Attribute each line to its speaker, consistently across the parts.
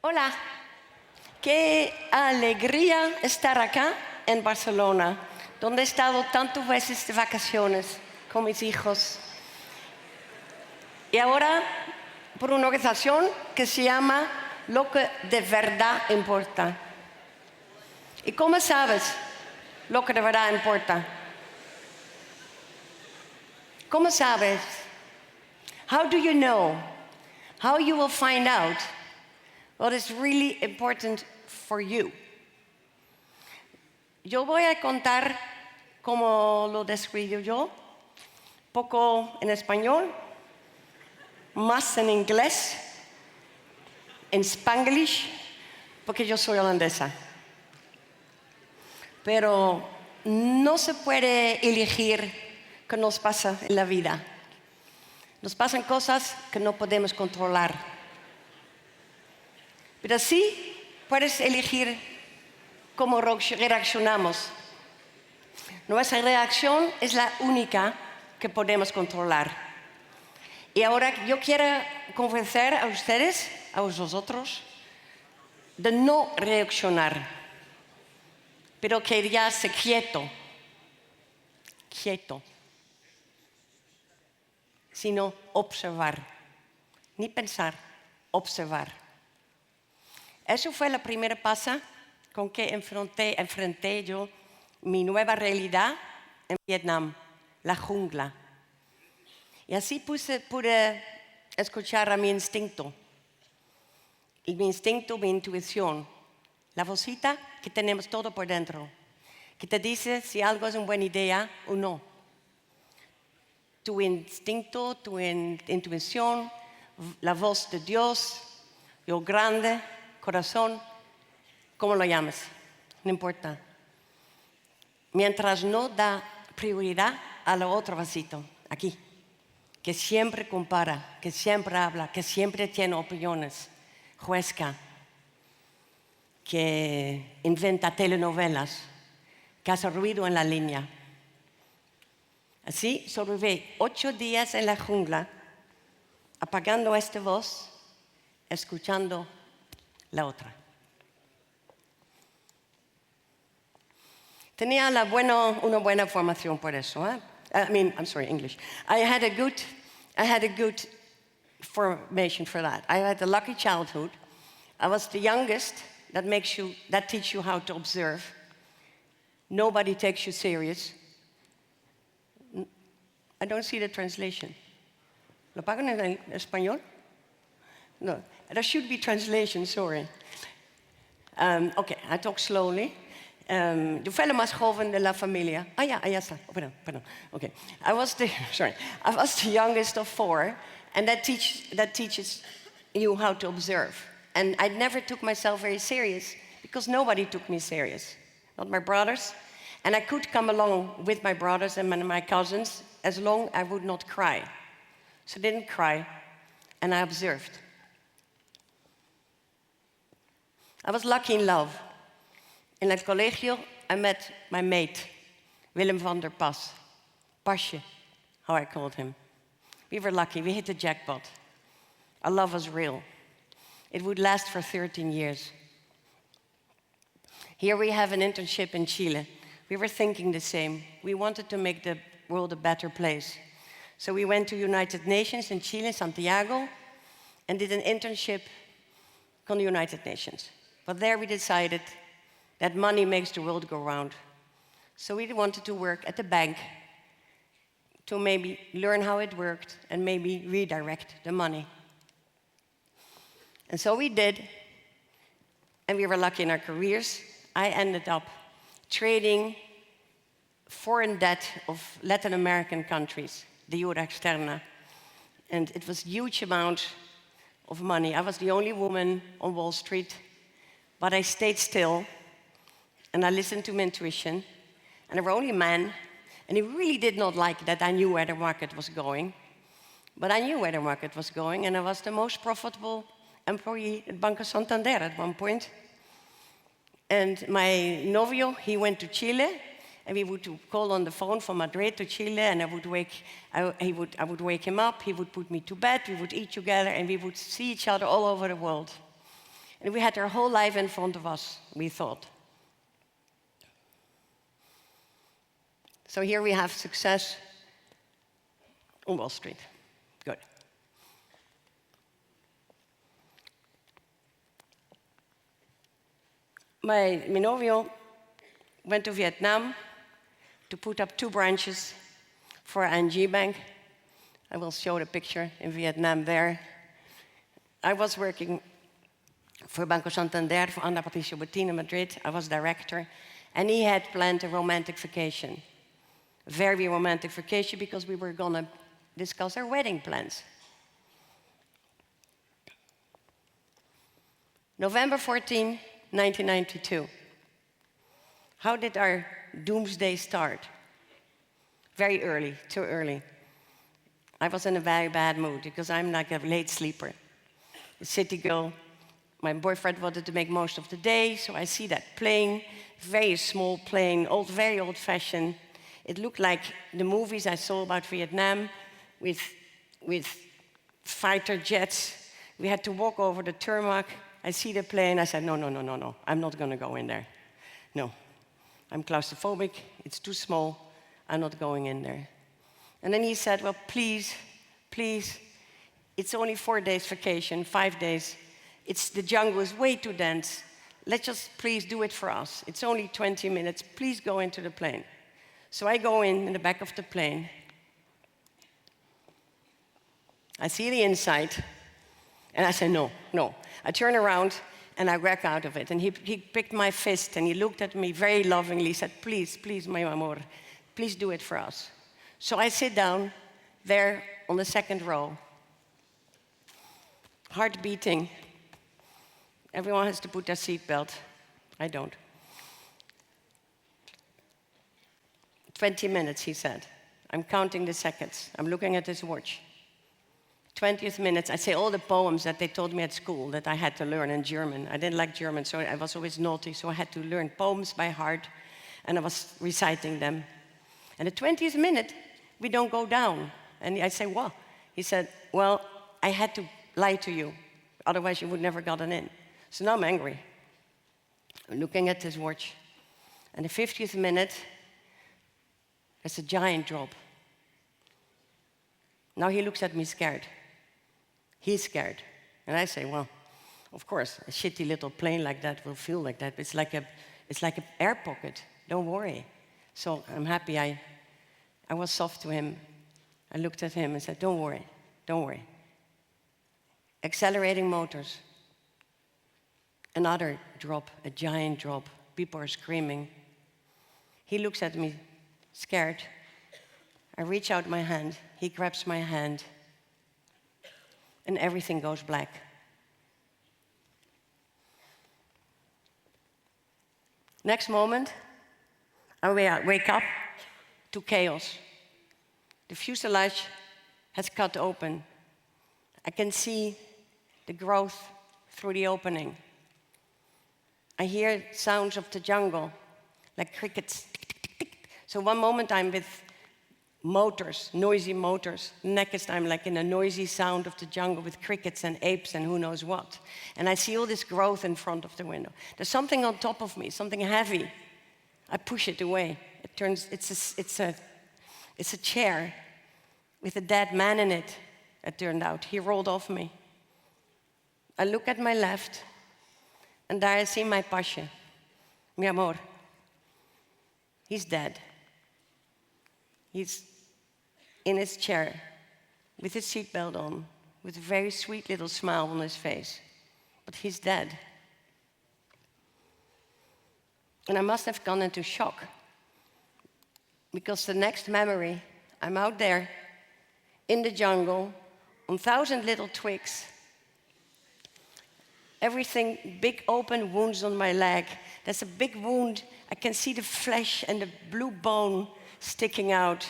Speaker 1: Hola, qué alegría estar acá en Barcelona, donde he estado tantas veces de vacaciones con mis hijos. Y ahora por una organización que se llama Lo que de verdad importa. ¿Y cómo sabes lo que de verdad importa? ¿Cómo sabes? How do you know? How you will find out what is really important for you? Yo voy a contar cómo lo describo yo, poco en español, más en inglés, en spanglish, porque yo soy holandesa. Pero no se puede elegir qué nos pasa en la vida. Nos pasan cosas que no podemos controlar. Pero sí puedes elegir cómo reaccionamos. Nuestra reacción es la única que podemos controlar. Y ahora yo quiero convencer a ustedes, a vosotros, de no reaccionar, pero quedarse quieto, sino observar, ni pensar, observar. Eso fue la primera paso con que enfrenté yo mi nueva realidad en Vietnam, la jungla. Y así pude escuchar a mi instinto. Y mi instinto, mi intuición, la vocita que tenemos todo por dentro, que te dice si algo es una buena idea o no. Tu instinto, tu intuición, la voz de Dios, yo grande, corazón, como lo llames, no importa. Mientras no da prioridad a la otra vasito, aquí, que siempre compara, que siempre habla, que siempre tiene opiniones, juezca, que inventa telenovelas, que hace ruido en la línea. Así sobreviví 8 días en la jungla, apagando esta voz, escuchando la otra. Tenía una buena formación por eso. English. I had a good formation for that. I had a lucky childhood. I was the youngest. That teaches you how to observe. Nobody takes you serious. I don't see the translation. ¿Lo pagan en español? No, there should be translation, sorry. Okay, I talk slowly. Yo fui la más joven de la familia. Ya está. Oh, perdón. Okay. I was the youngest of 4, and that teaches you how to observe. And I never took myself very serious because nobody took me serious, not my brothers. And I could come along with my brothers and my cousins as long as I would not cry. So I didn't cry, and I observed. I was lucky in love. In el colegio, I met my mate, Willem van der Pas. Pasje, how I called him. We were lucky, we hit the jackpot. Our love was real. It would last for 13 years. Here we have an internship in Chile. We were thinking the same. We wanted to make the world a better place. So we went to United Nations in Chile, Santiago, and did an internship on the United Nations. But there we decided that money makes the world go round. So we wanted to work at the bank to maybe learn how it worked and maybe redirect the money. And so we did, and we were lucky in our careers. I ended up trading foreign debt of Latin American countries, the Jura externa. And it was a huge amount of money. I was the only woman on Wall Street, but I stayed still, and I listened to my intuition. And there were only men, and he really did not like that I knew where the market was going. But I knew where the market was going, and I was the most profitable employee at Banco Santander at one point. And my novio, he went to Chile, and we would call on the phone from Madrid to Chile, and I would wake him up, he would put me to bed, we would eat together, and we would see each other all over the world. And we had our whole life in front of us, we thought. So here we have success on Wall Street. Good. My novio went to Vietnam to put up 2 branches for ING Bank. I will show the picture in Vietnam there. I was working for Banco Santander, for Ana Patricia Botín in Madrid. I was director. And he had planned a romantic vacation. A very romantic vacation, because we were going to discuss our wedding plans. November 14, 1992. How did our doomsday start? Very early, too early. I was in a very bad mood, because I'm like a late sleeper. A city girl. My boyfriend wanted to make most of the day, so I see that plane, very small plane, very old-fashioned. It looked like the movies I saw about Vietnam with fighter jets. We had to walk over the tarmac. I see the plane. I said, no, I'm not going to go in there. No, I'm claustrophobic. It's too small. I'm not going in there. And then he said, well, please, it's only 4 days vacation, 5 days. The jungle is way too dense. Let's just please do it for us. It's only 20 minutes. Please go into the plane. So I go in the back of the plane. I see the inside, and I say, no. I turn around, and I wreck out of it. And he picked my fist, and he looked at me very lovingly. He said, please, my amor, please do it for us. So I sit down there on the 2nd row, heart beating. Everyone has to put their seatbelt. I don't. 20 minutes, he said. I'm counting the seconds. I'm looking at his watch. 20th minutes, I say all the poems that they told me at school that I had to learn in German. I didn't like German, so I was always naughty, so I had to learn poems by heart, and I was reciting them. And the 20th minute, we don't go down. And I say, what? He said, well, I had to lie to you, otherwise you would never gotten in. So now I'm angry. I'm looking at his watch. And the 50th minute, there's a giant drop. Now he looks at me scared. He's scared. And I say, well, of course, a shitty little plane like that will feel like that. It's like an air pocket. Don't worry. So I'm happy I was soft to him. I looked at him and said, don't worry. Accelerating motors. Another drop, a giant drop. People are screaming. He looks at me, scared. I reach out my hand. He grabs my hand. And everything goes black. Next moment, I wake up to chaos. The fuselage has cut open. I can see the growth through the opening. I hear sounds of the jungle, like crickets. So one moment I'm with motors, noisy motors. The next I'm like in a noisy sound of the jungle with crickets and apes and who knows what. And I see all this growth in front of the window. There's something on top of me, something heavy. I push it away. It's a chair with a dead man in it, it turned out. He rolled off me. I look at my left, and there I see my pasha, mi amor. He's dead. He's in his chair with his seatbelt on, with a very sweet little smile on his face. But he's dead. And I must have gone into shock, because the next memory, I'm out there in the jungle on 1,000 little twigs. Everything, big open wounds on my leg. There's a big wound. I can see the flesh and the blue bone sticking out.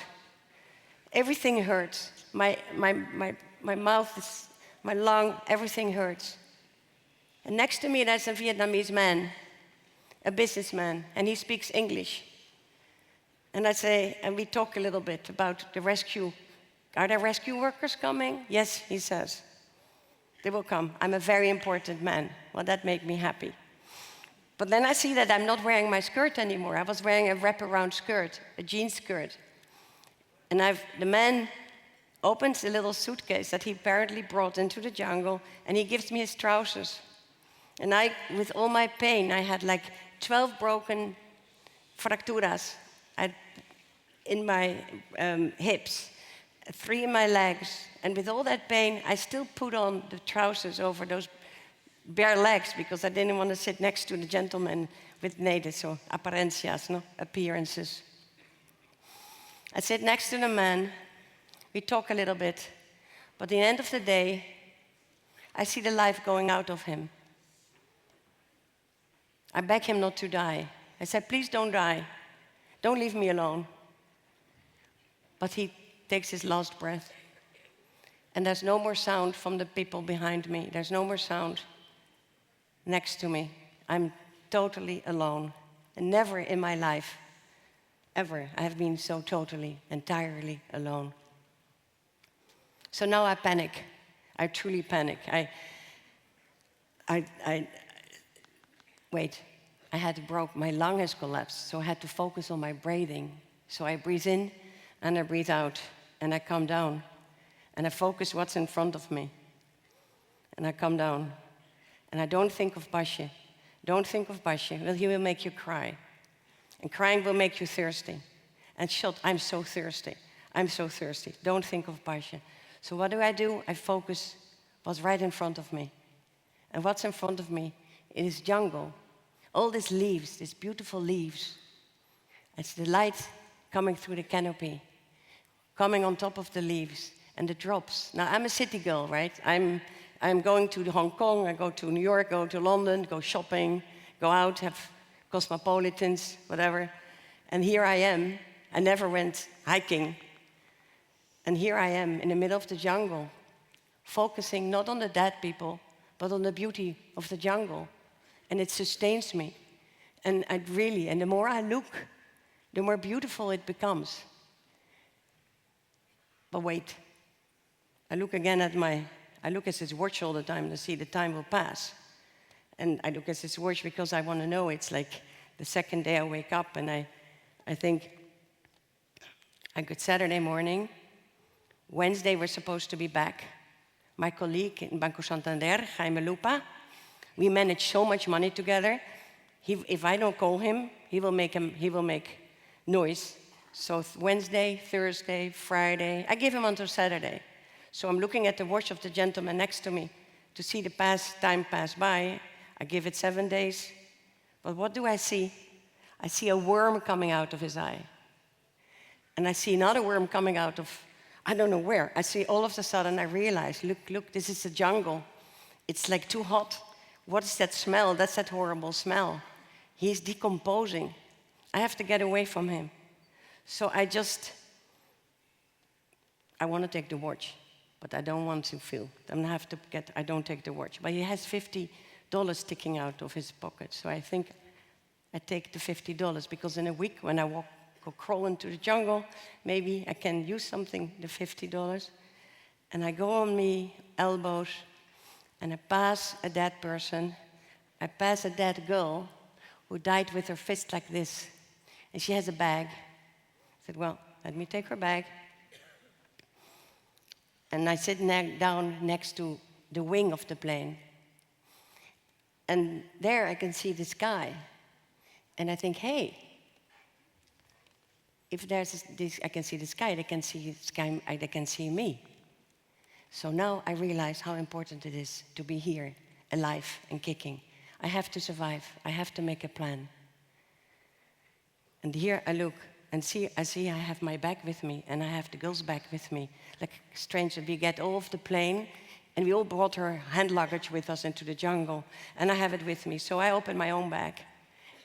Speaker 1: Everything hurts. My mouth, my lung, everything hurts. And next to me, there's a Vietnamese man, a businessman, and he speaks English. And I say, and we talk a little bit about the rescue. Are there rescue workers coming? Yes, he says. They will come. I'm a very important man. Well, that made me happy. But then I see that I'm not wearing my skirt anymore. I was wearing a wraparound skirt, a jean skirt. And the man opens a little suitcase that he apparently brought into the jungle, and he gives me his trousers. And with all my pain, I had like 12 broken fracturas in my hips, 3 in my legs. And with all that pain, I still put on the trousers over those bare legs because I didn't want to sit next to the gentleman with natives, or apariencias, no? Appearances. I sit next to the man, we talk a little bit, but at the end of the day, I see the life going out of him. I beg him not to die. I said, please don't die. Don't leave me alone. But he takes his last breath. And there's no more sound from the people behind me. There's no more sound next to me. I'm totally alone. And never in my life, ever, I have been so totally, entirely alone. So now I panic. I truly panic. Wait, my lung has collapsed, so I had to focus on my breathing. So I breathe in and I breathe out, and I come down, and I focus what's in front of me. And I come down, and I don't think of Basje. Don't think of Basje. Well, he will make you cry. And crying will make you thirsty. And I'm so thirsty. I'm so thirsty. Don't think of Basje. So what do? I focus what's right in front of me. And what's in front of me is jungle. All these leaves, these beautiful leaves. It's the light coming through the canopy, coming on top of the leaves, and the drops. Now, I'm a city girl, right? I'm going to Hong Kong, I go to New York, go to London, go shopping, go out, have cosmopolitans, whatever. And here I am. I never went hiking. And here I am in the middle of the jungle, focusing not on the dead people, but on the beauty of the jungle. And it sustains me. And the more I look, the more beautiful it becomes. But wait, I look at this watch all the time to see the time will pass. And I look at this watch because I want to know. It's like the second day I wake up, and I think, I got Saturday morning. Wednesday we're supposed to be back. My colleague in Banco Santander, Jaime Lupa, we manage so much money together. If I don't call him, he will make noise. So Wednesday, Thursday, Friday, I give him until Saturday. So I'm looking at the watch of the gentleman next to me to see the time pass by. I give it 7 days. But what do I see? I see a worm coming out of his eye. And I see another worm coming out of, I don't know where. I see all of a sudden, I realize, look, this is the jungle. It's like too hot. What is that smell? That's that horrible smell. He's decomposing. I have to get away from him. So I want to take the watch, but I don't want to feel. I don't take the watch. But he has $50 sticking out of his pocket. So I think I take the $50 because in a week when I go crawl into the jungle, maybe I can use something, the $50. And I go on my elbows and I pass a dead person. I pass a dead girl who died with her fist like this. And she has a bag. I said, well, let me take her bag. And I sit down next to the wing of the plane. And there I can see the sky. And I think, hey, if there's this, I can see the sky, they can see the sky, they can see me. So now I realize how important it is to be here, alive and kicking. I have to survive. I have to make a plan. And here I look and I see I have my bag with me, and I have the girl's bag with me. Like strange that we get all off the plane, and we all brought her hand luggage with us into the jungle, and I have it with me. So I open my own bag,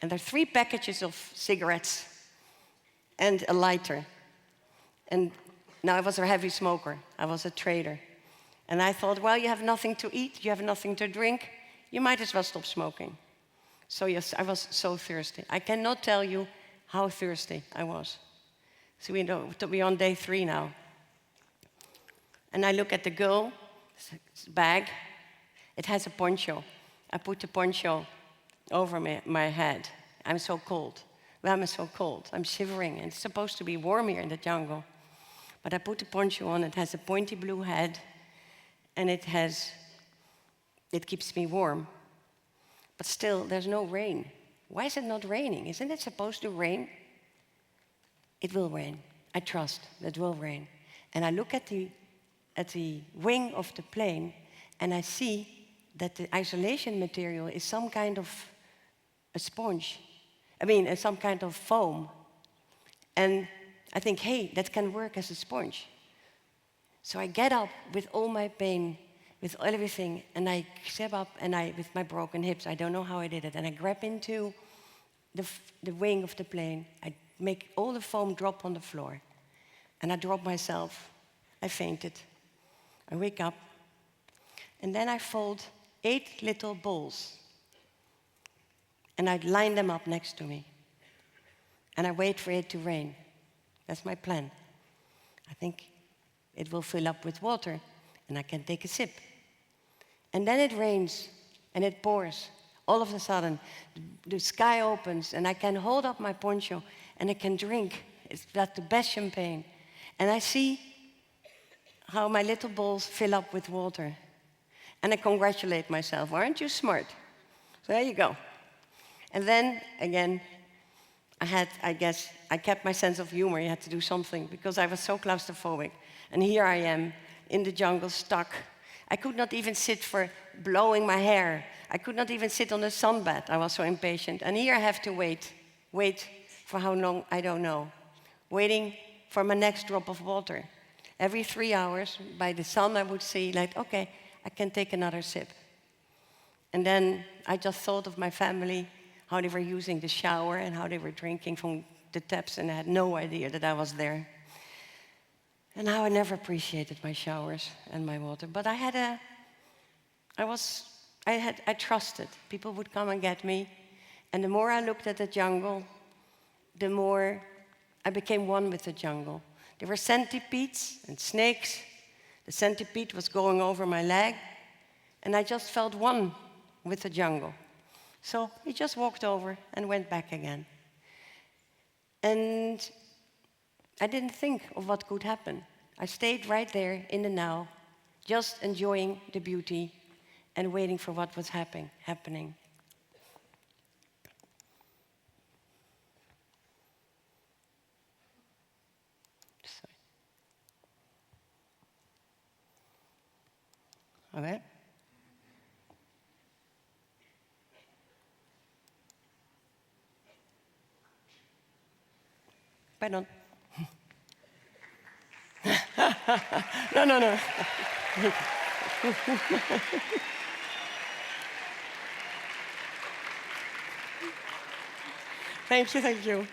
Speaker 1: and there are 3 packages of cigarettes and a lighter. And now I was a heavy smoker. I was a trader. And I thought, well, you have nothing to eat, you have nothing to drink, you might as well stop smoking. So yes, I was so thirsty. I cannot tell you how thirsty I was. So we're on day 3 now. And I look at the girl's bag, It has a poncho. I put the poncho over my head. I'm so cold. Well, I'm so cold. I'm shivering, and it's supposed to be warm here in the jungle. But I put the poncho on. It has a pointy blue head, and it keeps me warm. But still, there's no rain. Why is it not raining? Isn't it supposed to rain? It will rain. I trust that it will rain. And I look at the wing of the plane, and I see that the isolation material is some kind of a sponge. Some kind of foam. And I think, hey, that can work as a sponge. So I get up with all my pain, with everything, and I step up, and with my broken hips, I don't know how I did it, and I grab into the wing of the plane. I make all the foam drop on the floor, and I drop myself. I fainted. I wake up, and then I fold 8 little balls, and I line them up next to me, and I wait for it to rain. That's my plan. I think it will fill up with water, and I can take a sip. And then it rains, and it pours. All of a sudden, the sky opens, and I can hold up my poncho, and I can drink. It's got the best champagne. And I see how my little balls fill up with water. And I congratulate myself. Aren't you smart? So there you go. And then, again, I kept my sense of humor. You had to do something, because I was so claustrophobic. And here I am, in the jungle, stuck. I could not even sit for blowing my hair. I could not even sit on a sunbed. I was so impatient. And here I have to wait for how long, I don't know. Waiting for my next drop of water. Every 3 hours, by the sun, I would see, like, okay, I can take another sip. And then I just thought of my family, how they were using the shower and how they were drinking from the taps, and I had no idea that I was there. And how I never appreciated my showers and my water. But I trusted. People would come and get me. And the more I looked at the jungle, the more I became one with the jungle. There were centipedes and snakes. The centipede was going over my leg. And I just felt one with the jungle. So he just walked over and went back again. And I didn't think of what could happen. I stayed right there in the now, just enjoying the beauty and waiting for what was happening. Sorry. A ver. Pardon. No. Thank you.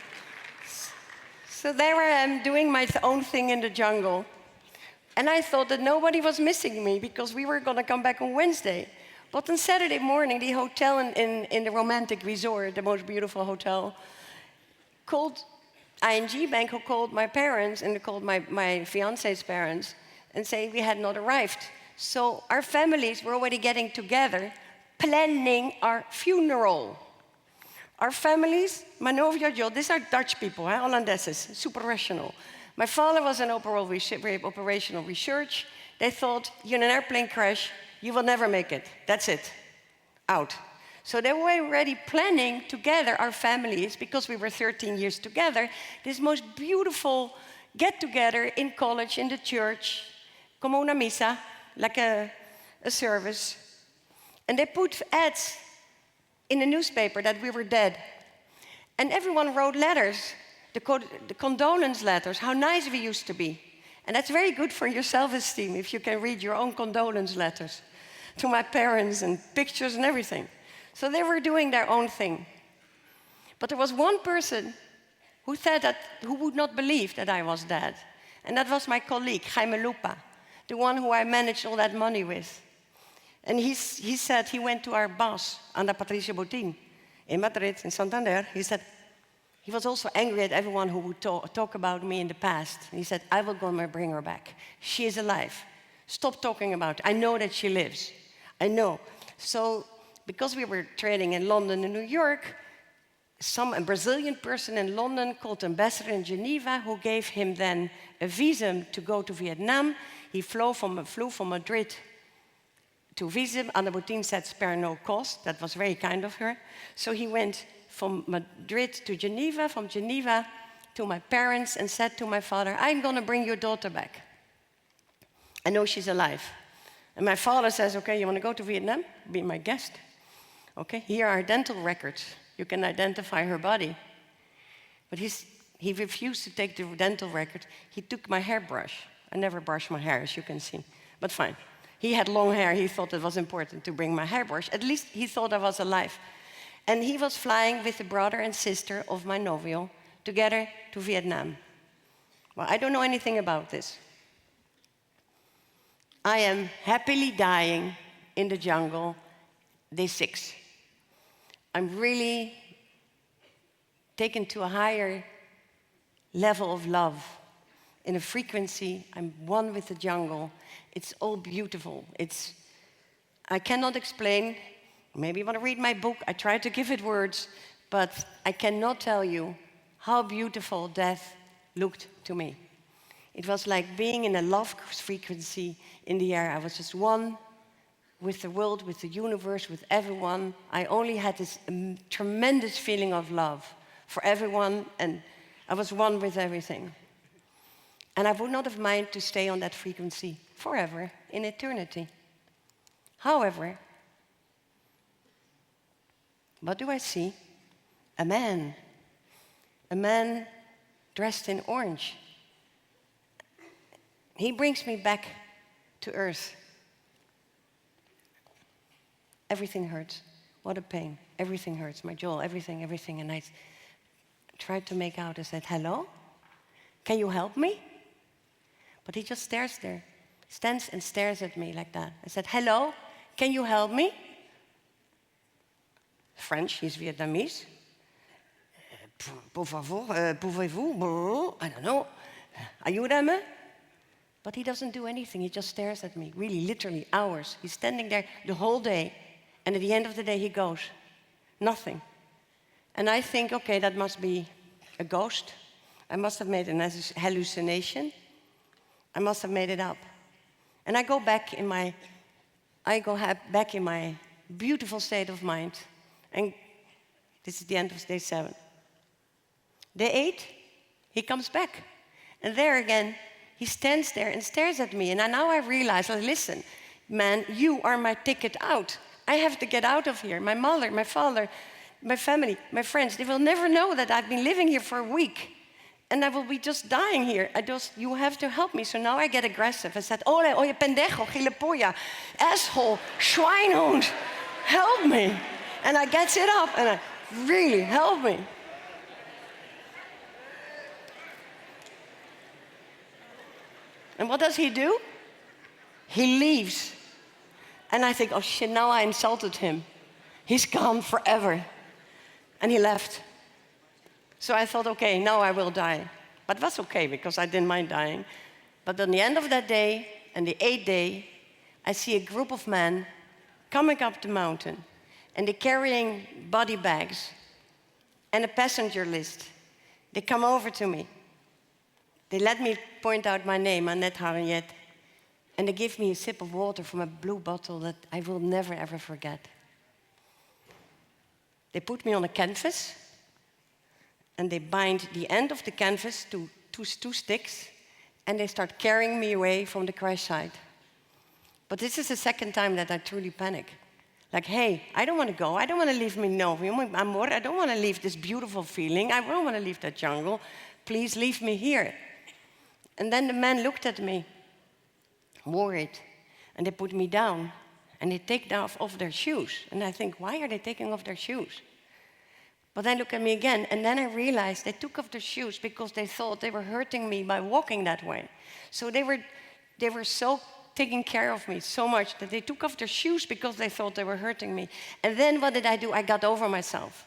Speaker 1: So there I am doing my own thing in the jungle. And I thought that nobody was missing me because we were going to come back on Wednesday. But on Saturday morning, the hotel in the romantic resort, the most beautiful hotel, called ING Bank, who called my parents and called my fiance's parents and saying we had not arrived. So our families were already getting together, planning our funeral. Our families, Manovia, Jo, these are Dutch people, Hollandeses, super rational. My father was in operational research. They thought, you're in an airplane crash, you will never make it. That's it, out. So they were already planning together, our families, because we were 13 years together, this most beautiful get-together in college, in the church, como una misa, like a service. And they put ads in the newspaper that we were dead. And everyone wrote letters, the condolence letters, how nice we used to be. And that's very good for your self-esteem if you can read your own condolence letters to my parents and pictures and everything. So they were doing their own thing. But there was one person who would not believe that I was dead. And that was my colleague, Jaime Lupa, the one who I managed all that money with. And he said, he went to our boss, Ana Patricia Botín, in Madrid, in Santander. He said, he was also angry at everyone who would talk about me in the past. He said, I will go and bring her back. She is alive. Stop talking about it. I know that she lives. I know. So, because we were trading in London and New York, a Brazilian person in London called the ambassador in Geneva, who gave him then a visa to go to Vietnam. He flew from Madrid to visit. Anne Boutine said, spare no cost. That was very kind of her. So he went from Madrid to Geneva, from Geneva to my parents, and said to my father, I'm going to bring your daughter back. I know she's alive. And my father says, okay, you want to go to Vietnam? Be my guest. Okay, here are dental records. You can identify her body. But he refused to take the dental record. He took my hairbrush. I never brush my hair, as you can see, but fine. He had long hair. He thought it was important to bring my hairbrush. At least he thought I was alive. And he was flying with the brother and sister of my novio together to Vietnam. Well, I don't know anything about this. I am happily dying in the jungle, day 6. I'm really taken to a higher level of love. In a frequency, I'm one with the jungle. It's all beautiful. I cannot explain. Maybe you want to read my book. I try to give it words, but I cannot tell you how beautiful death looked to me. It was like being in a love frequency in the air. I was just one with the world, with the universe, with everyone. I only had this tremendous feeling of love for everyone, and I was one with everything. And I would not have minded to stay on that frequency forever, in eternity. However, what do I see? A man dressed in orange. He brings me back to earth. Everything hurts. What a pain. Everything hurts. My jaw, everything. And I tried to make out. I said, hello? Can you help me? But he just stands and stares at me like that. I said, hello? Can you help me? French, he's Vietnamese. Pour favor, pouvez-vous? I don't know. Ayúdame? But he doesn't do anything. He just stares at me, really, literally, hours. He's standing there the whole day. And at the end of the day, he goes, nothing. And I think, okay, that must be a ghost. I must have made a hallucination. I must have made it up. And I go back in my beautiful state of mind. And this is the end of day 7. Day 8, he comes back. And there again, he stands there and stares at me. And now I realize, listen, man, you are my ticket out. I have to get out of here. My mother, my father, my family, my friends, they will never know that I've been living here for a week. And I will be just dying here. You have to help me. So now I get aggressive. I said, oye pendejo, gilipollas, asshole, schweinhund, help me. And I get it up and really, help me. And what does he do? He leaves. And I think, oh shit, now I insulted him. He's gone forever. And he left. So I thought, okay, now I will die. But that's okay, because I didn't mind dying. But on the end of that day, and the 8th day, I see a group of men coming up the mountain. And they're carrying body bags and a passenger list. They come over to me. They let me point out my name, Annete. And they give me a sip of water from a blue bottle that I will never, ever forget. They put me on a canvas, and they bind the end of the canvas to two sticks, and they start carrying me away from the crash site. But this is the second time that I truly panic. Like, hey, I don't want to go. I don't want to leave mi novio, mi amor. I don't want to leave this beautiful feeling. I don't want to leave that jungle. Please leave me here. And then the men looked at me, worried, and they put me down, and they take off their shoes. And I think, why are they taking off their shoes? But they look at me again, and then I realized they took off their shoes because they thought they were hurting me by walking that way. So they were so taking care of me so much that they took off their shoes because they thought they were hurting me. And then what did I do? I got over myself.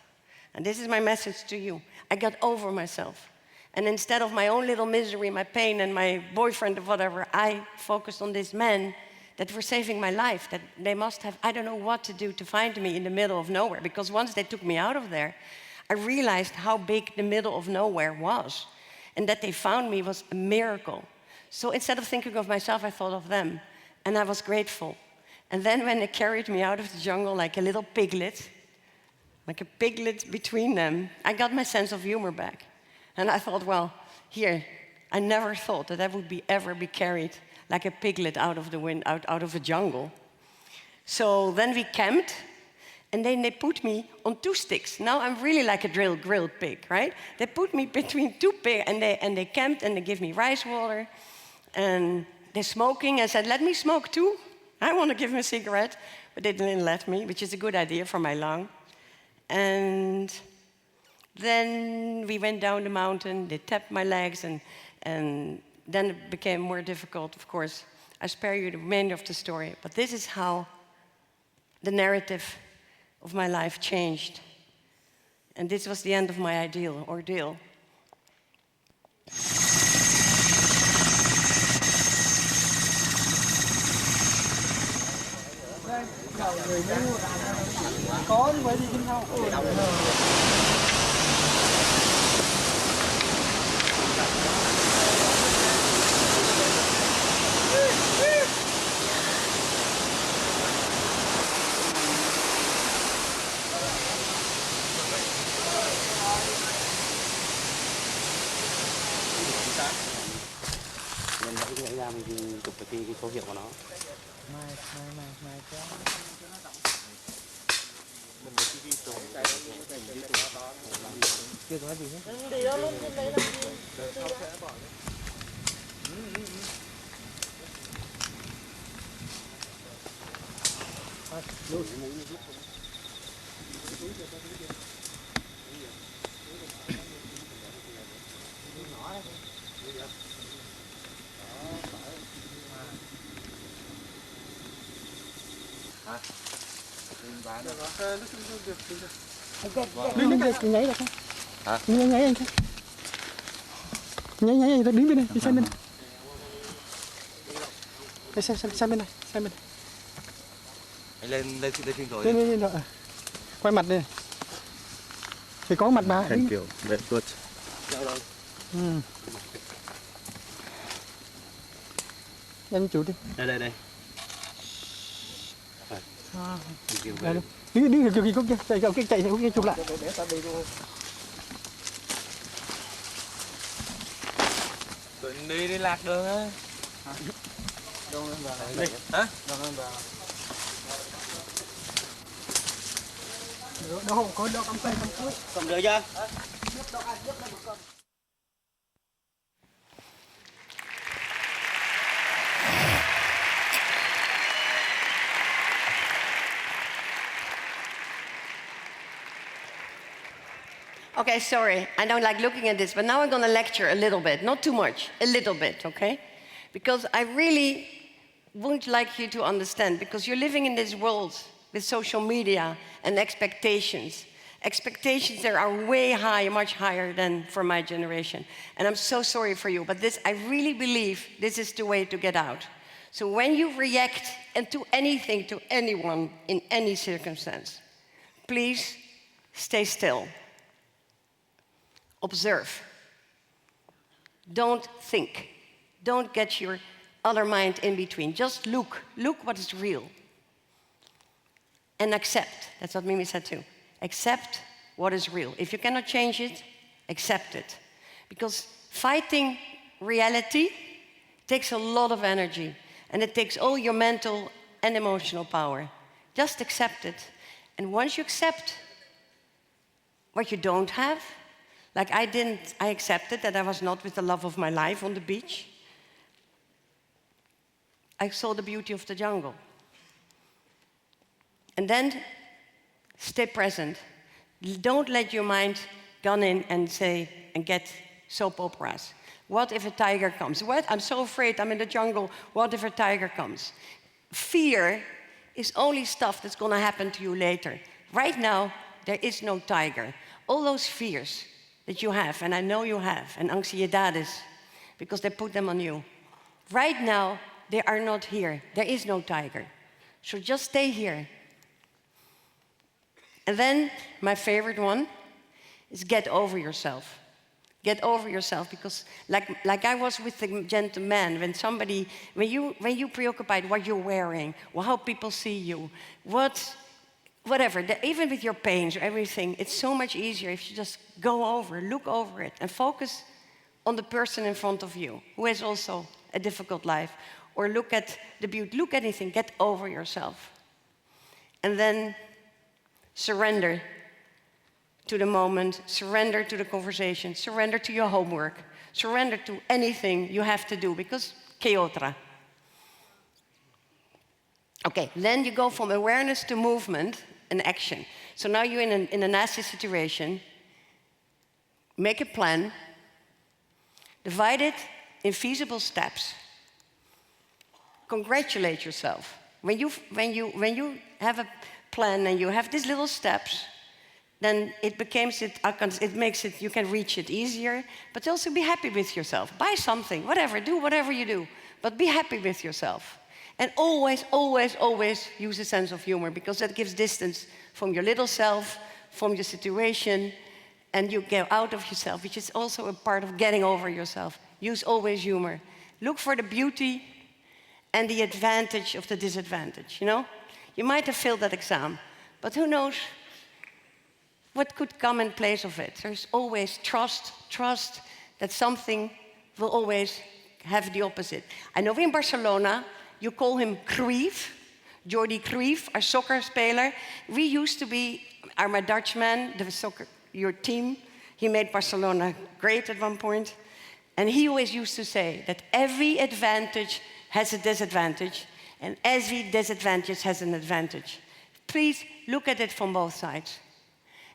Speaker 1: And this is my message to you. I got over myself. And instead of my own little misery, my pain, and my boyfriend or whatever, I focused on this man that were saving my life, that they must have, I don't know what to do to find me in the middle of nowhere, because once they took me out of there, I realized how big the middle of nowhere was, and that they found me was a miracle. So instead of thinking of myself, I thought of them, and I was grateful. And then when they carried me out of the jungle like a little piglet between them, I got my sense of humor back. And I thought, well, here, I never thought that I would ever be carried like a piglet out of the wind, out of a jungle. So then we camped, and then they put me on 2 sticks. Now I'm really like a grilled pig, right? They put me between 2 pigs, and they camped, and they give me rice water, and they're smoking. I said, let me smoke too. I want to give them a cigarette, but they didn't let me, which is a good idea for my lung. And then we went down the mountain. They tapped my legs, and then it became more difficult, of course. I spare you the remainder of the story, but this is how the narrative of my life changed. And this was the end of my ordeal.
Speaker 2: Mình đã nghĩ ra mình chụp cái số hiệu của nó.
Speaker 3: Mai cái
Speaker 2: Mình có TV tùng
Speaker 3: chưa có gì hết.
Speaker 4: Đi đó luôn trên đấy làm gì?
Speaker 3: Đứng nhảy được không?
Speaker 2: Hả?
Speaker 3: Nhảy anh xem. Nhảy ta đứng bên đây, đi xem bên này. Đây xem bên này, xem bên này.
Speaker 2: Anh lên phim rồi.
Speaker 3: Lên rồi. Quay mặt đây. Thì có mặt bà.
Speaker 2: Hình kiểu đẹp tuột.
Speaker 3: Em chụp đi.
Speaker 2: Đây.
Speaker 3: Đây luôn. Đứng kiểu có chạy chụp lại.
Speaker 2: Tụi đi lạc đường á. Đi. Hả?
Speaker 3: Đó không có cắm tay cắm cuối.
Speaker 2: Cầm được chưa?
Speaker 1: Okay, sorry, I don't like looking at this, but now I'm going to lecture a little bit, not too much, a little bit, okay? Because I really wouldn't like you to understand, because you're living in this world with social media and expectations. Expectations there are way higher, much higher than for my generation. And I'm so sorry for you, but this, I really believe this is the way to get out. So when you react to anything, to anyone, in any circumstance, please stay still. Observe. Don't think. Don't get your other mind in between. Just look. Look what is real. And accept. That's what Mimi said too. Accept what is real. If you cannot change it, accept it. Because fighting reality takes a lot of energy. And it takes all your mental and emotional power. Just accept it. And once you accept what you don't have, like I accepted that I was not with the love of my life on the beach. I saw the beauty of the jungle. And then stay present. Don't let your mind go in and say, and get soap operas. What if a tiger comes? What? I'm so afraid, I'm in the jungle. What if a tiger comes? Fear is only stuff that's going to happen to you later. Right now, there is no tiger. All those fears that you have, and I know you have, and ansiedades, because they put them on you. Right now, they are not here. There is no tiger. So just stay here. And then my favorite one is get over yourself. Get over yourself, because like I was with the gentleman, when you preoccupied what you're wearing, or how people see you, whatever, even with your pains or everything, it's so much easier if you just look over it, and focus on the person in front of you, who has also a difficult life, or look at the beauty, look at anything, get over yourself. And then surrender to the moment, surrender to the conversation, surrender to your homework, surrender to anything you have to do, because keotra. Okay, then you go from awareness to movement and action. So now you're in a nasty situation. Make a plan, divide it in feasible steps. Congratulate yourself. When you have a plan and you have these little steps, then it makes it, you can reach it easier, but also be happy with yourself. Buy something, whatever, do whatever you do, but be happy with yourself. And always, always, always use a sense of humor, because that gives distance from your little self, from your situation, and you get out of yourself, which is also a part of getting over yourself. Use always humor. Look for the beauty and the advantage of the disadvantage, you know? You might have failed that exam, but who knows what could come in place of it. There's always trust that something will always have the opposite. I know in Barcelona, you call him Cruyff, Jordi Cruyff, our soccer speler. We used to be, my Dutchman, your team, he made Barcelona great at one point. And he always used to say that every advantage has a disadvantage, and every disadvantage has an advantage. Please look at it from both sides.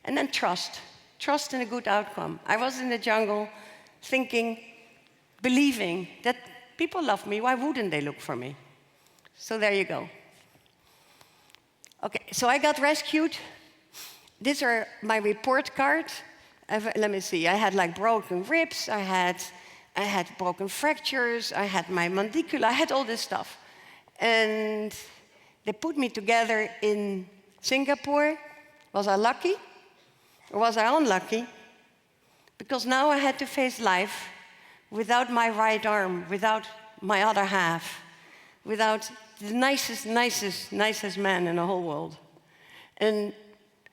Speaker 1: And then trust in a good outcome. I was in the jungle thinking, believing that people love me, why wouldn't they look for me? So there you go. Okay, so I got rescued. These are my report cards. Let me see, I had like broken ribs, I had broken fractures, I had my mandicula, I had all this stuff. And they put me together in Singapore. Was I lucky? Or was I unlucky? Because now I had to face life without my right arm, without my other half, without the nicest man in the whole world. And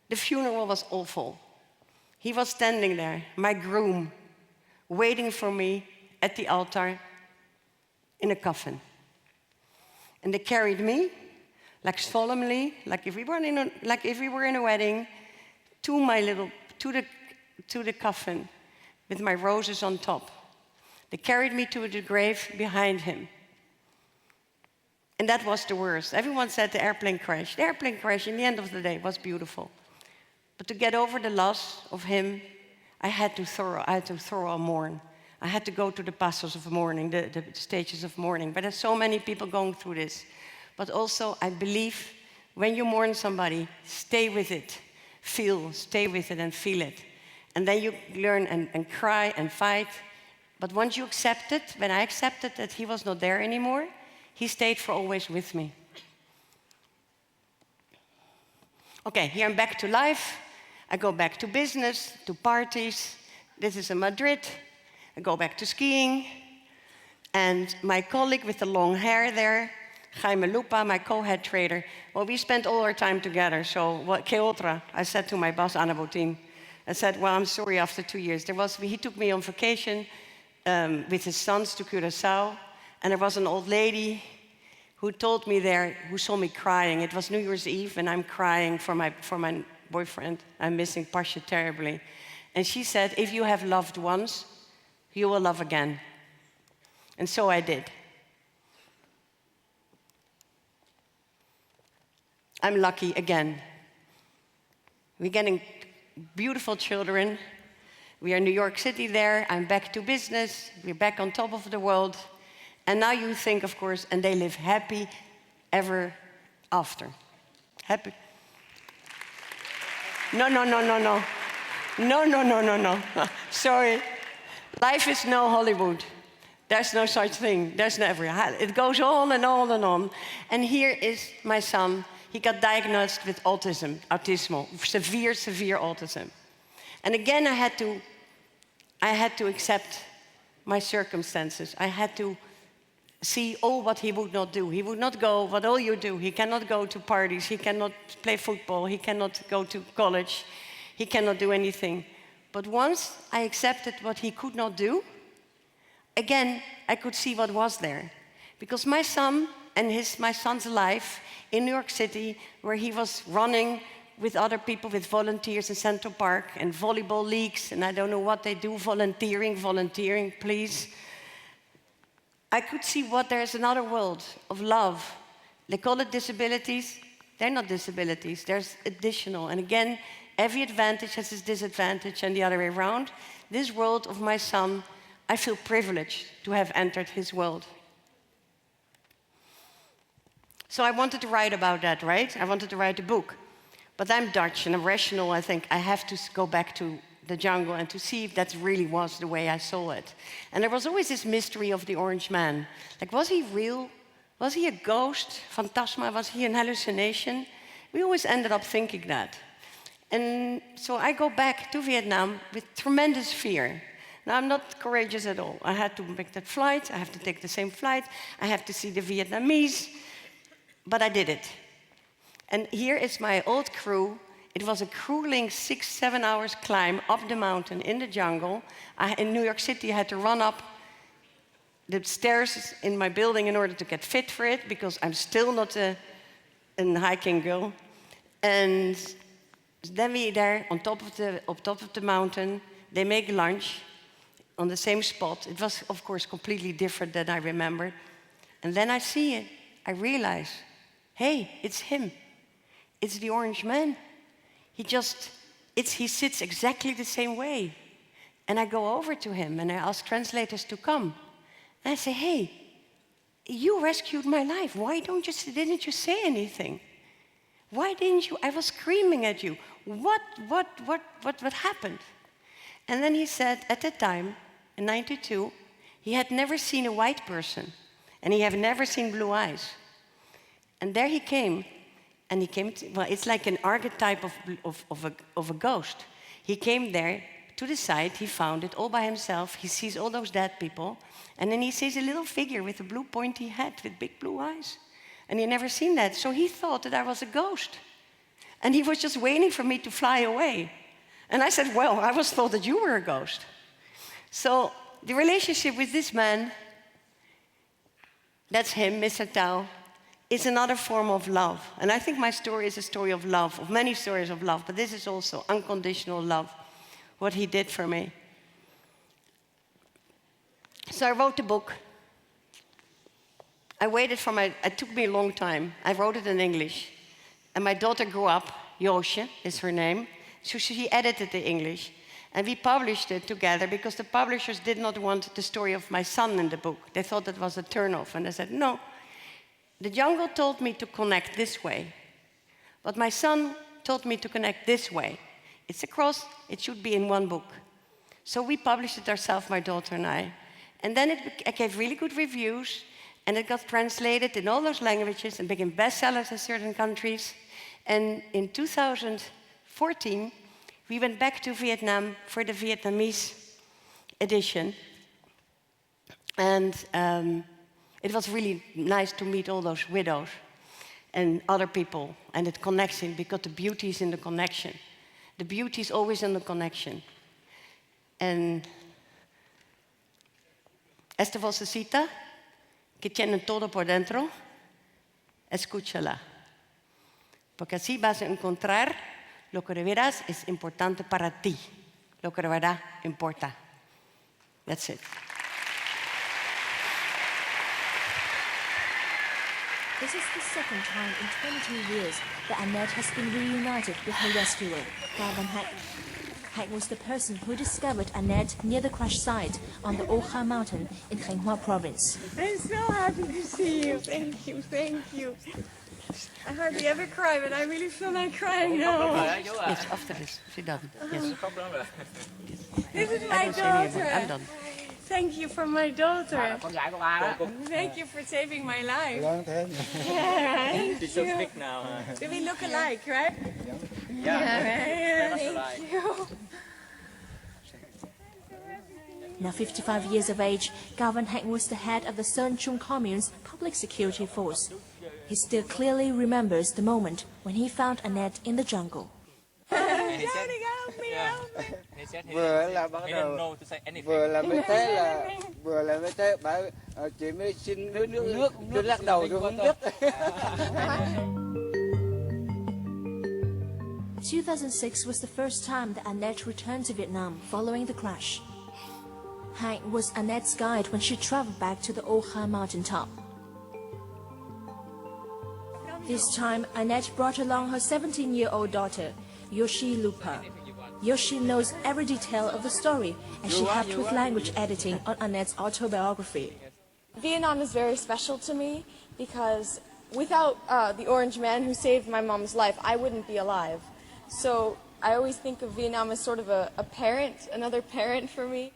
Speaker 1: the funeral was awful. He was standing there, my groom, waiting for me at the altar in a coffin. And they carried me, like solemnly, like if we were in a wedding, to the coffin with my roses on top. They carried me to the grave behind him. And that was the worst. Everyone said the airplane crash. The airplane crash, in the end of the day, was beautiful. But to get over the loss of him, I had to thorough mourn. I had to go to the passos of mourning, the stages of mourning. But there's so many people going through this. But also, I believe when you mourn somebody, stay with it. Stay with it and feel it. And then you learn and cry and fight. But once you accept it, when I accepted that he was not there anymore, he stayed for always with me. Okay, here I'm back to life. I go back to business, to parties. This is in Madrid. I go back to skiing. And my colleague with the long hair there, Jaime Lupa, my co-head trader, well, we spent all our time together. So, que otra? I said to my boss, Anna Botin, I said, well, I'm sorry, after 2 years. He took me on vacation with his sons to Curaçao. And there was an old lady who told me there, who saw me crying. It was New Year's Eve, and I'm crying for my boyfriend. I'm missing Pasha terribly. And she said, if you have loved once, you will love again. And so I did. I'm lucky again. We're getting beautiful children. We are in New York City there. I'm back to business. We're back on top of the world. And now you think, of course, and they live happy ever after. Happy. No. No. Sorry. Life is no Hollywood. There's no such thing. There's never. It goes on and on and on. And here is my son. He got diagnosed with autism, severe autism. And again, I had to accept my circumstances. I had to see all what he would not do. He would not go, what all you do. He cannot go to parties. He cannot play football. He cannot go to college. He cannot do anything. But once I accepted what he could not do, again, I could see what was there. Because my son and my son's life in New York City, where he was running with other people, with volunteers in Central Park, and volleyball leagues, and I don't know what they do, volunteering, please. I could see what there's another world of love. They call it disabilities. They're not disabilities, there's additional. And again, every advantage has its disadvantage and the other way around. This world of my son, I feel privileged to have entered his world. So I wanted to write about that, right? I wanted to write a book. But I'm Dutch and I'm rational. I think I have to go back to the jungle and to see if that really was the way I saw it. And there was always this mystery of the orange man. Like, was he real? Was he a ghost? Phantasma? Was he an hallucination? We always ended up thinking that. And so I go back to Vietnam with tremendous fear. Now, I'm not courageous at all. I had to make that flight. I have to take the same flight. I have to see the Vietnamese. But I did it. And here is my old crew. It was a grueling 6-7 hours climb up the mountain in the jungle. In New York City, I had to run up the stairs in my building in order to get fit for it, because I'm still not a hiking girl. And then we there on top of the mountain. They make lunch on the same spot. It was, of course, completely different than I remembered. And then I see it. I realize, hey, it's him. It's the orange man. He sits exactly the same way. And I go over to him and I ask translators to come. And I say, hey, you rescued my life. Why didn't you say anything? Why didn't you? I was screaming at you. What happened? And then he said, at that time, in '92, he had never seen a white person. And he had never seen blue eyes. And there he came. And he came to, well, it's like an archetype of a ghost. He came there to the site, he found it all by himself. He sees all those dead people. And then he sees a little figure with a blue pointy head with big blue eyes. And he had never seen that. So he thought that I was a ghost. And he was just waiting for me to fly away. And I said, well, I was thought that you were a ghost. So the relationship with this man, that's him, Mr. Tao, is another form of love. And I think my story is a story of love, of many stories of love, but this is also unconditional love, what he did for me. So I wrote the book. It took me a long time. I wrote it in English. And my daughter grew up, Joosje is her name, so she edited the English. And we published it together because the publishers did not want the story of my son in the book. They thought that was a turn-off, and I said, no. The jungle told me to connect this way, but my son told me to connect this way. It's a cross, it should be in one book. So we published it ourselves, my daughter and I. And then it gave really good reviews, and it got translated in all those languages and became bestsellers in certain countries. And in 2014, we went back to Vietnam for the Vietnamese edition. And it was really nice to meet all those widows and other people, and it connection, because the beauty is in the connection. The beauty is always in the connection. And esta vocecita que tiene todo por dentro, escúchala. Porque así vas a encontrar lo que de veras es importante para ti. Lo que de verdad importa. That's it.
Speaker 4: This is the second time in 22 years that Annette has been reunited with her rescuer, Gravemente. Hank was the person who discovered Annette near the crash site on the Oha mountain in Thanh Hoa province.
Speaker 5: I'm so happy to see you. Thank you, thank you. I hardly ever cry, but I really feel like crying now.
Speaker 1: Yes, after this, she doesn't. Yes.
Speaker 5: This is
Speaker 1: I
Speaker 5: my
Speaker 1: don't say anything.
Speaker 5: daughter.
Speaker 1: I'm done.
Speaker 5: Thank you for my daughter.
Speaker 2: Con gái của bà đó.
Speaker 5: Thank you for saving my life.
Speaker 3: Vâng, thế.
Speaker 5: Yeah, right?
Speaker 2: She's so big now.
Speaker 5: Do we look alike, right?
Speaker 2: Yeah.
Speaker 5: Yeah, thank you.
Speaker 4: Now 55 years of age, Cao Văn Hạnh was the head of the Sơn Trung Commune's public security force. He still clearly remembers the moment when he found Annette in the jungle.
Speaker 5: Daddy, help me, help me.
Speaker 2: He said
Speaker 6: Vừa là bắt
Speaker 2: he
Speaker 6: đầu
Speaker 2: didn't know to say anything.
Speaker 6: vừa là mới thế bà chị mới xin nước tôi lắc đầu tôi không biết.
Speaker 4: 2006 was the first time that Annette returned to Vietnam following the crash. Hạnh was Annette's guide when she traveled back to the Oha mountaintop. This time, Annette brought along her 17-year-old daughter, Yoshi Lupa. Yoshi knows every detail of the story, and she helped with language editing on Annette's autobiography.
Speaker 5: Vietnam is very special to me because without the orange man who saved my mom's life, I wouldn't be alive. So I always think of Vietnam as sort of a parent, another parent for me.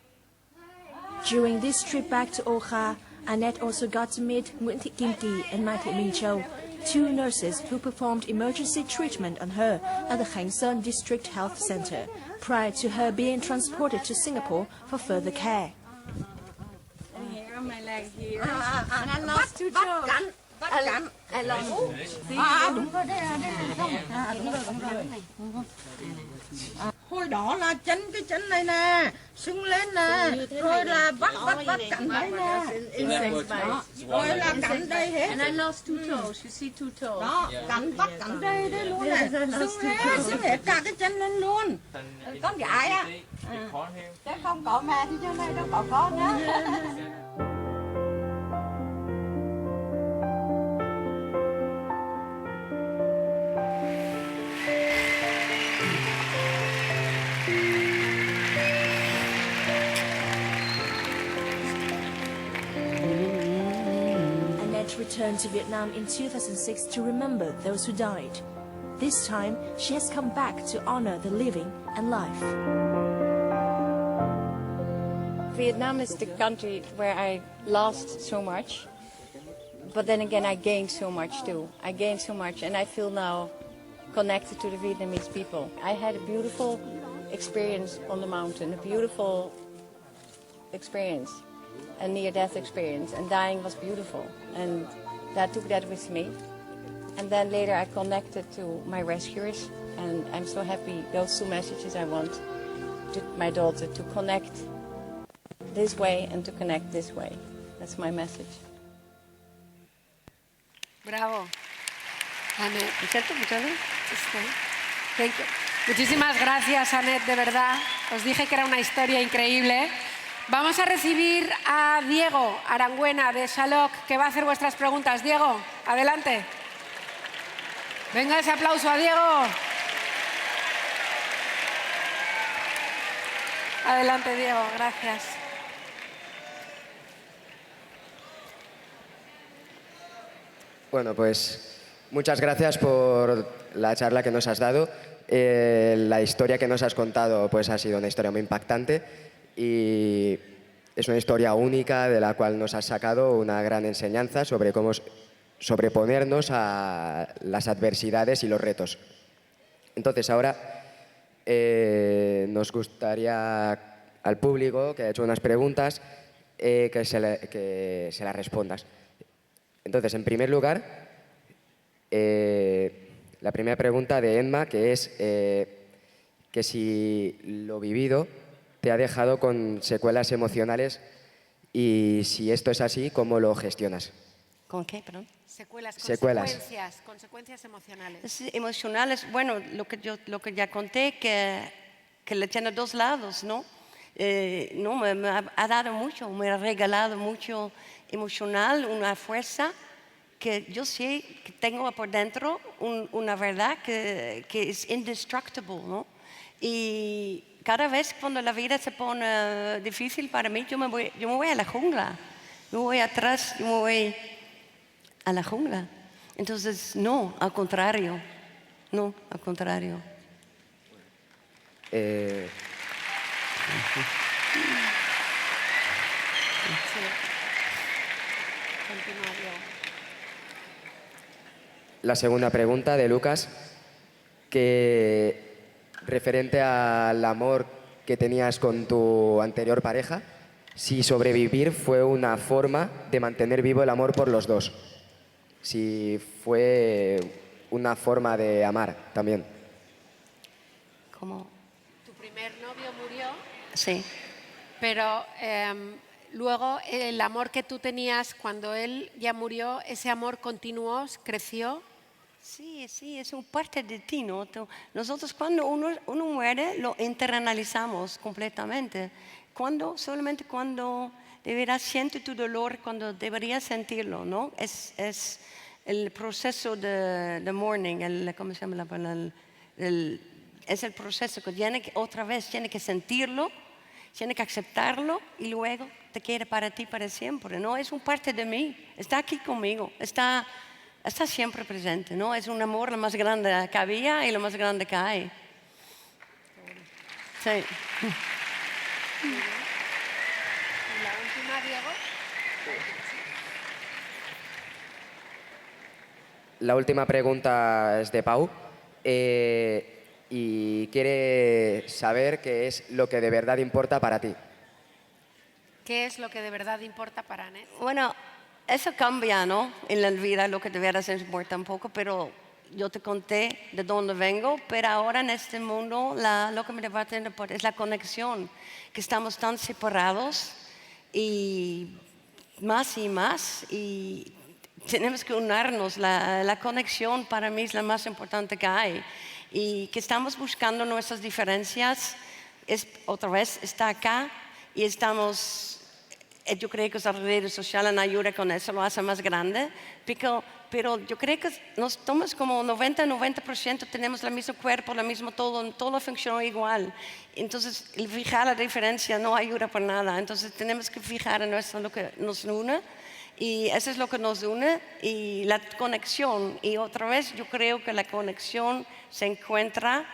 Speaker 4: During this trip back to Oha, Annette also got to meet Nguyễn Thị Kim Kỳ and Mai Thị Minh Châu, two nurses who performed emergency treatment on her at the Khánh Sơn District Health Center, prior to her being transported to Singapore for further care.
Speaker 5: Hair on my leg here. And I lost 2 toes. I lost.
Speaker 7: Hồi đó là chân cái chân này nè, sưng lên nè, rồi là bắt cắn đây nè, đó, rồi là cắn đây hết.
Speaker 5: And I lost 2 toes. You see 2 toes.
Speaker 7: Đó, cắn đây luôn nè, sưng hết cả cái chân lên luôn. Con gái á, chứ không có mẹ thì chỗ này đâu có con á.
Speaker 4: Returned to Vietnam in 2006 to remember those who died. This time, she has come back to honor the living and life.
Speaker 5: Vietnam is the country where I lost so much, but then again I gained so much too. I gained so much and I feel now connected to the Vietnamese people. I had a beautiful experience on the mountain, a beautiful experience, a near-death experience, and dying was beautiful, and that took that with me. And then later I connected to my rescuers, and I'm so happy. Those 2 messages I want to my daughter, to connect this way and to connect this way. That's my message.
Speaker 8: Bravo. Annette.
Speaker 1: ¿Cierto? Muchas gracias.
Speaker 8: Thank you. Muchísimas gracias, Annette, de verdad. Os dije que era una historia increíble. Vamos a recibir a Diego Arangüena de Xaloc, que va a hacer vuestras preguntas. Diego, adelante. Venga ese aplauso a Diego. Adelante, Diego, gracias.
Speaker 9: Bueno, pues muchas gracias por la charla que nos has dado. La historia que nos has contado pues ha sido una historia muy impactante y es una historia única de la cual nos has sacado una gran enseñanza sobre cómo sobreponernos a las adversidades y los retos. Entonces ahora nos gustaría al público que ha hecho unas preguntas que se las respondas. Entonces, en primer lugar, la primera pregunta de Emma, que es que si lo vivido te ha dejado con secuelas emocionales y si esto es así, ¿cómo lo gestionas?
Speaker 1: ¿Con qué, perdón?
Speaker 8: Secuelas. Consecuencias emocionales.
Speaker 1: Sí, emocionales, bueno, lo que ya conté, que le tiene 2 lados, ¿no? No, me ha dado mucho, me ha regalado mucho emocional, una fuerza que yo sé que tengo por dentro, una verdad que es indestructible, ¿no? Y cada vez cuando la vida se pone difícil para mí, yo me voy a la jungla, me voy atrás, yo me voy a la jungla. Entonces, no, al contrario, no, al contrario.
Speaker 8: continúa, Diego.
Speaker 9: La segunda pregunta de Lucas, que referente al amor que tenías con tu anterior pareja, si sobrevivir fue una forma de mantener vivo el amor por los dos. Si fue una forma de amar también.
Speaker 1: ¿Cómo?
Speaker 8: Tu primer novio murió,
Speaker 1: Sí.
Speaker 8: pero luego el amor que tú tenías cuando él ya murió, ese amor continuó, creció.
Speaker 1: Sí, sí, es un parte de ti, ¿no? Nosotros cuando uno muere lo internalizamos completamente. Solamente cuando de verdad siente tu dolor, cuando deberías sentirlo, ¿no? Es el proceso de mourning, ¿cómo se llama la palabra? Es el proceso que otra vez tiene que sentirlo, tiene que aceptarlo y luego te quiere para ti para siempre, ¿no? Es un parte de mí, está aquí conmigo, está siempre presente, ¿no? Es un amor lo más grande que había y lo más grande que hay. Sí.
Speaker 8: ¿Y la última, Diego?
Speaker 9: La última pregunta es de Pau y quiere saber qué es lo que de verdad importa para ti.
Speaker 8: ¿Qué es lo que de verdad importa para Annete?
Speaker 1: Bueno, eso cambia, ¿no? En la vida lo que de veras importa un poco, pero yo te conté de dónde vengo, pero ahora en este mundo lo que me importa es la conexión, que estamos tan separados y más y tenemos que unirnos. La conexión para mí es la más importante que hay y que estamos buscando nuestras diferencias, otra vez está acá y yo creo que las redes sociales ayudan con eso, lo hace más grande, pero yo creo que nos tomamos como 90% tenemos el mismo cuerpo, lo mismo todo funciona igual. Entonces, el fijar la diferencia no ayuda para nada. Entonces, tenemos que fijar en lo que nos une y eso es lo que nos une y la conexión. Y otra vez, yo creo que la conexión se encuentra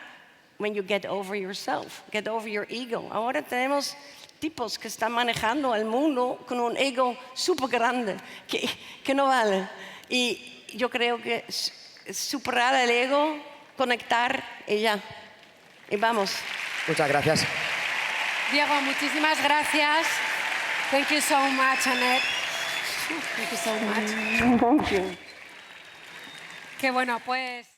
Speaker 1: when you get over yourself, get over your ego. Ahora tenemos tipos que están manejando el mundo con un ego súper grande, que no vale. Y yo creo que superar el ego, conectar y ya. Y vamos.
Speaker 9: Muchas gracias.
Speaker 8: Diego, muchísimas gracias. Thank you so much, Annete. Thank you so much.
Speaker 1: Thank you.
Speaker 8: Qué bueno, pues...